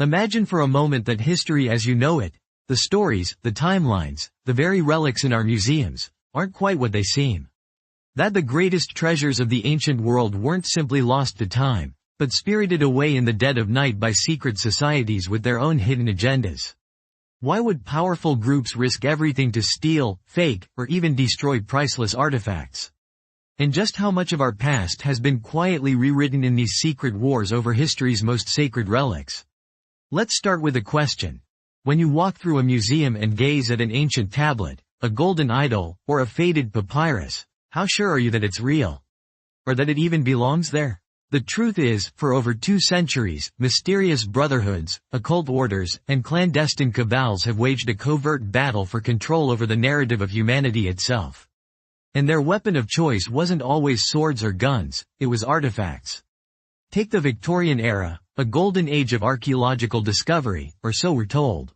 Imagine for a moment that history as you know it, the stories, the timelines, the very relics in our museums, aren't quite what they seem. That the greatest treasures of the ancient world weren't simply lost to time, but spirited away in the dead of night by secret societies with their own hidden agendas. Why would powerful groups risk everything to steal, fake, or even destroy priceless artifacts? And just how much of our past has been quietly rewritten in these secret wars over history's most sacred relics? Let's start with a question. When you walk through a museum and gaze at an ancient tablet, a golden idol, or a faded papyrus, how sure are you that it's real? Or that it even belongs there? The truth is, for over 2 centuries, mysterious brotherhoods, occult orders, and clandestine cabals have waged a covert battle for control over the narrative of humanity itself. And their weapon of choice wasn't always swords or guns, it was artifacts. Take the Victorian era, a golden age of archaeological discovery, or so we're told.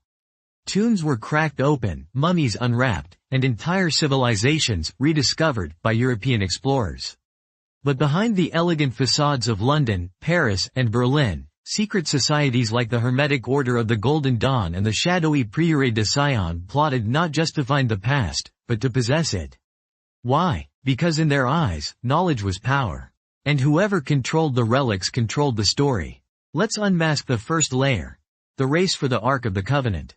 Tombs were cracked open, mummies unwrapped, and entire civilizations rediscovered by European explorers. But behind the elegant facades of London, Paris, and Berlin, secret societies like the Hermetic Order of the Golden Dawn and the shadowy Prieuré de Sion plotted not just to find the past, but to possess it. Why? Because in their eyes, knowledge was power. And whoever controlled the relics controlled the story. Let's unmask the first layer. The race for the Ark of the Covenant.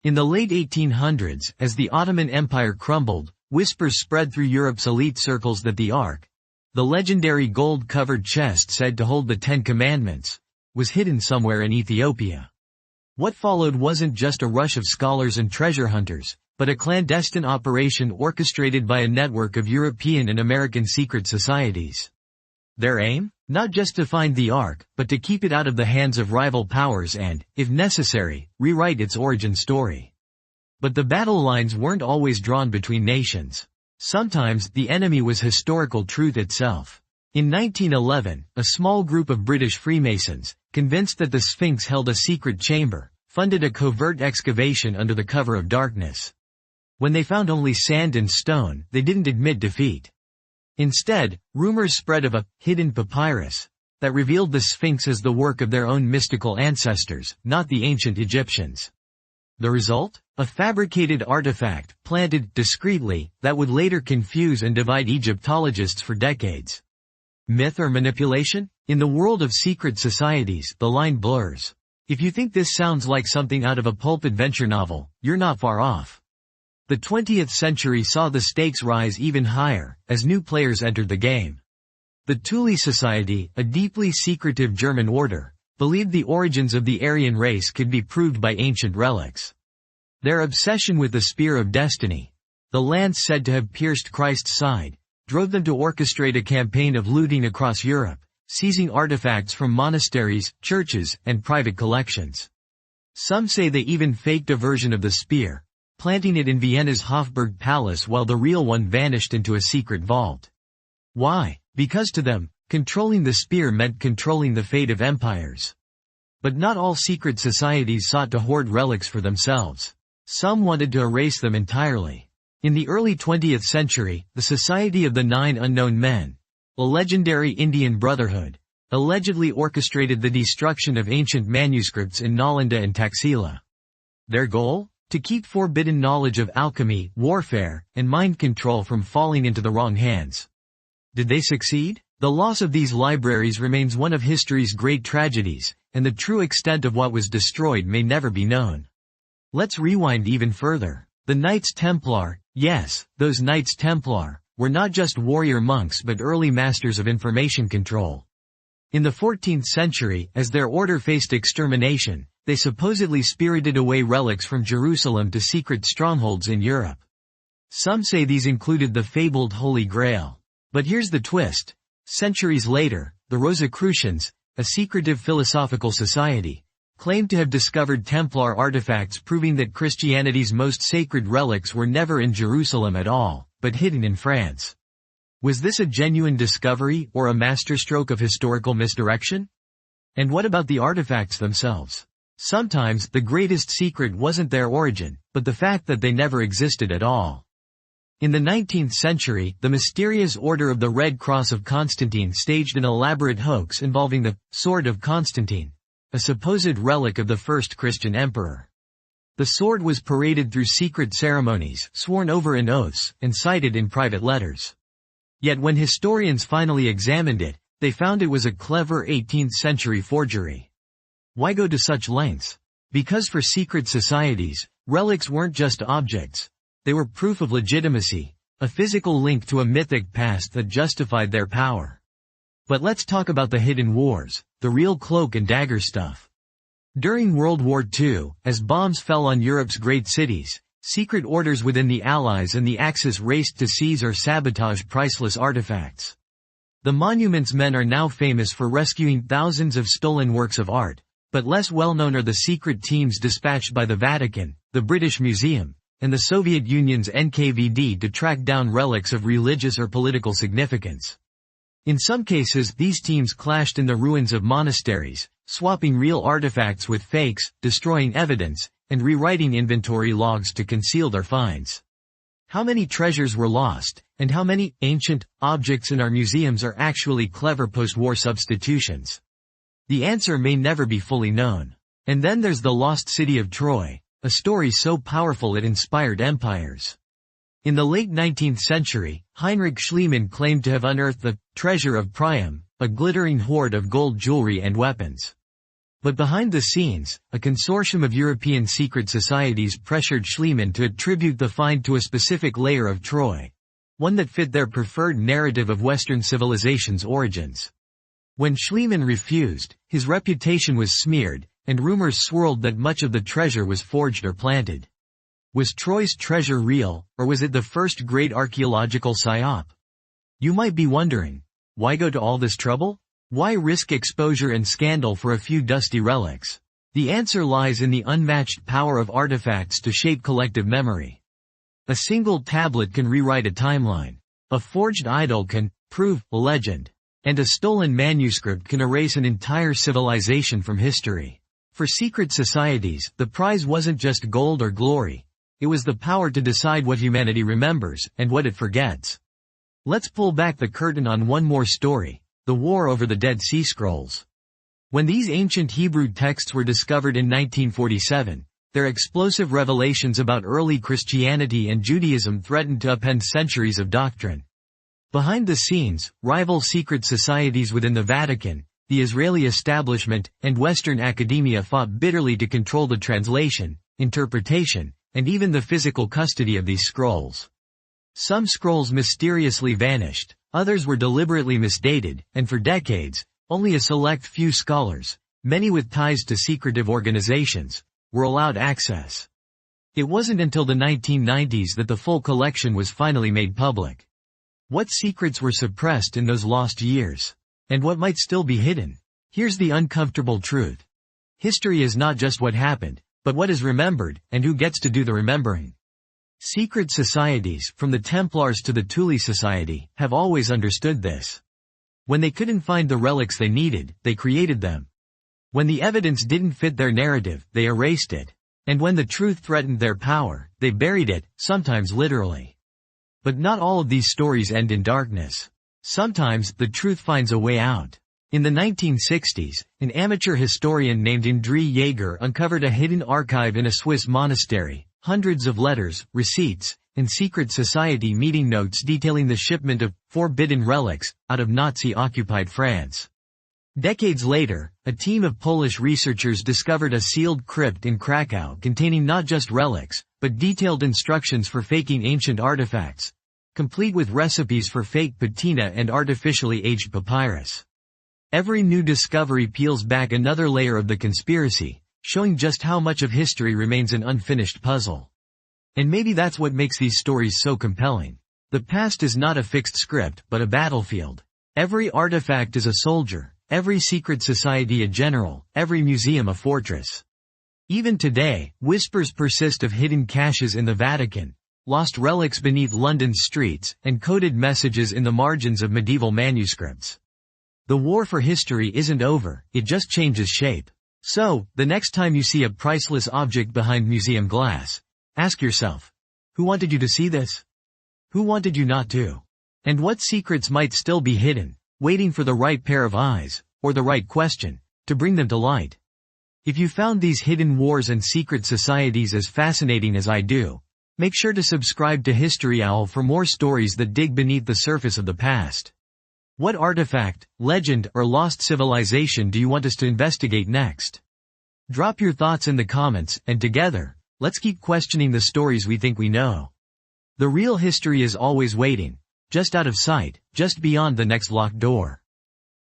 In the late 1800s, as the Ottoman Empire crumbled, whispers spread through Europe's elite circles that the Ark, the legendary gold-covered chest said to hold the 10 Commandments, was hidden somewhere in Ethiopia. What followed wasn't just a rush of scholars and treasure hunters, but a clandestine operation orchestrated by a network of European and American secret societies. Their aim? Not just to find the Ark, but to keep it out of the hands of rival powers and, if necessary, rewrite its origin story. But the battle lines weren't always drawn between nations. Sometimes the enemy was historical truth itself. In 1911, a small group of British Freemasons, convinced that the Sphinx held a secret chamber, funded a covert excavation under the cover of darkness. When they found only sand and stone, they didn't admit defeat. Instead, rumors spread of a hidden papyrus that revealed the Sphinx as the work of their own mystical ancestors, not the ancient Egyptians. The result? A fabricated artifact, planted discreetly, that would later confuse and divide Egyptologists for decades. Myth or manipulation? In the world of secret societies, the line blurs. If you think this sounds like something out of a pulp adventure novel, you're not far off. The 20th century saw the stakes rise even higher, as new players entered the game. The Thule Society, a deeply secretive German order, believed the origins of the Aryan race could be proved by ancient relics. Their obsession with the spear of destiny, the lance said to have pierced Christ's side, drove them to orchestrate a campaign of looting across Europe, seizing artifacts from monasteries, churches, and private collections. Some say they even faked a version of the spear, planting it in Vienna's Hofburg Palace while the real one vanished into a secret vault. Why? Because to them, controlling the spear meant controlling the fate of empires. But not all secret societies sought to hoard relics for themselves. Some wanted to erase them entirely. In the early 20th century, the Society of the Nine Unknown Men, a legendary Indian brotherhood, allegedly orchestrated the destruction of ancient manuscripts in Nalanda and Taxila. Their goal? To keep forbidden knowledge of alchemy, warfare, and mind control from falling into the wrong hands. Did they succeed? The loss of these libraries remains one of history's great tragedies, and the true extent of what was destroyed may never be known. Let's rewind even further. The Knights Templar, yes, those Knights Templar, were not just warrior monks but early masters of information control. In the 14th century, as their order faced extermination, they supposedly spirited away relics from Jerusalem to secret strongholds in Europe. Some say these included the fabled Holy Grail. But here's the twist. Centuries later, the Rosicrucians, a secretive philosophical society, claimed to have discovered Templar artifacts proving that Christianity's most sacred relics were never in Jerusalem at all, but hidden in France. Was this a genuine discovery or a masterstroke of historical misdirection? And what about the artifacts themselves? Sometimes the greatest secret wasn't their origin, but the fact that they never existed at all. In the 19th century, the mysterious Order of the Red Cross of Constantine staged an elaborate hoax involving the Sword of Constantine, a supposed relic of the first Christian emperor. The sword was paraded through secret ceremonies, sworn over in oaths, and cited in private letters. Yet when historians finally examined it, they found it was a clever 18th-century forgery. Why go to such lengths? Because for secret societies, relics weren't just objects. They were proof of legitimacy, a physical link to a mythic past that justified their power. But let's talk about the hidden wars, the real cloak and dagger stuff. During World War II, as bombs fell on Europe's great cities, secret orders within the Allies and the Axis raced to seize or sabotage priceless artifacts. The Monuments Men are now famous for rescuing thousands of stolen works of art, but less well-known are the secret teams dispatched by the Vatican, the British Museum, and the Soviet Union's NKVD to track down relics of religious or political significance. In some cases, these teams clashed in the ruins of monasteries, swapping real artifacts with fakes, destroying evidence, and rewriting inventory logs to conceal their finds. How many treasures were lost, and how many ancient objects in our museums are actually clever post-war substitutions? The answer may never be fully known. And then there's the lost city of Troy, a story so powerful it inspired empires. In the late 19th century, Heinrich Schliemann claimed to have unearthed the treasure of Priam, a glittering hoard of gold jewelry and weapons. But behind the scenes, a consortium of European secret societies pressured Schliemann to attribute the find to a specific layer of Troy, one that fit their preferred narrative of Western civilization's origins. When Schliemann refused, his reputation was smeared, and rumors swirled that much of the treasure was forged or planted. Was Troy's treasure real, or was it the first great archaeological psyop? You might be wondering, why go to all this trouble? Why risk exposure and scandal for a few dusty relics? The answer lies in the unmatched power of artifacts to shape collective memory. A single tablet can rewrite a timeline. A forged idol can prove a legend. And a stolen manuscript can erase an entire civilization from history. For secret societies, the prize wasn't just gold or glory. It was the power to decide what humanity remembers, and what it forgets. Let's pull back the curtain on one more story. The war over the Dead Sea Scrolls. When these ancient Hebrew texts were discovered in 1947, their explosive revelations about early Christianity and Judaism threatened to upend centuries of doctrine. Behind the scenes, rival secret societies within the Vatican, the Israeli establishment, and Western academia fought bitterly to control the translation, interpretation, and even the physical custody of these scrolls. Some scrolls mysteriously vanished, others were deliberately misdated, and for decades, only a select few scholars, many with ties to secretive organizations, were allowed access. It wasn't until the 1990s that the full collection was finally made public. What secrets were suppressed in those lost years? And what might still be hidden? Here's the uncomfortable truth. History is not just what happened, but what is remembered, and who gets to do the remembering. Secret societies, from the Templars to the Thule Society, have always understood this. When they couldn't find the relics they needed, they created them. When the evidence didn't fit their narrative, they erased it. And when the truth threatened their power, they buried it, sometimes literally. But not all of these stories end in darkness. Sometimes, the truth finds a way out. In the 1960s, an amateur historian named Indri Jaeger uncovered a hidden archive in a Swiss monastery, hundreds of letters, receipts, and secret society meeting notes detailing the shipment of forbidden relics out of Nazi-occupied France. Decades later, a team of Polish researchers discovered a sealed crypt in Krakow containing not just relics, but detailed instructions for faking ancient artifacts, complete with recipes for fake patina and artificially aged papyrus. Every new discovery peels back another layer of the conspiracy, showing just how much of history remains an unfinished puzzle. And maybe that's what makes these stories so compelling. The past is not a fixed script, but a battlefield. Every artifact is a soldier, every secret society a general, every museum a fortress. Even today, whispers persist of hidden caches in the Vatican, lost relics beneath London's streets, and coded messages in the margins of medieval manuscripts. The war for history isn't over, it just changes shape. So, the next time you see a priceless object behind museum glass, ask yourself, who wanted you to see this? Who wanted you not to? And what secrets might still be hidden, waiting for the right pair of eyes, or the right question, to bring them to light? If you found these hidden wars and secret societies as fascinating as I do, make sure to subscribe to History Owl for more stories that dig beneath the surface of the past. What artifact, legend, or lost civilization do you want us to investigate next? Drop your thoughts in the comments, and together, let's keep questioning the stories we think we know. The real history is always waiting, just out of sight, just beyond the next locked door.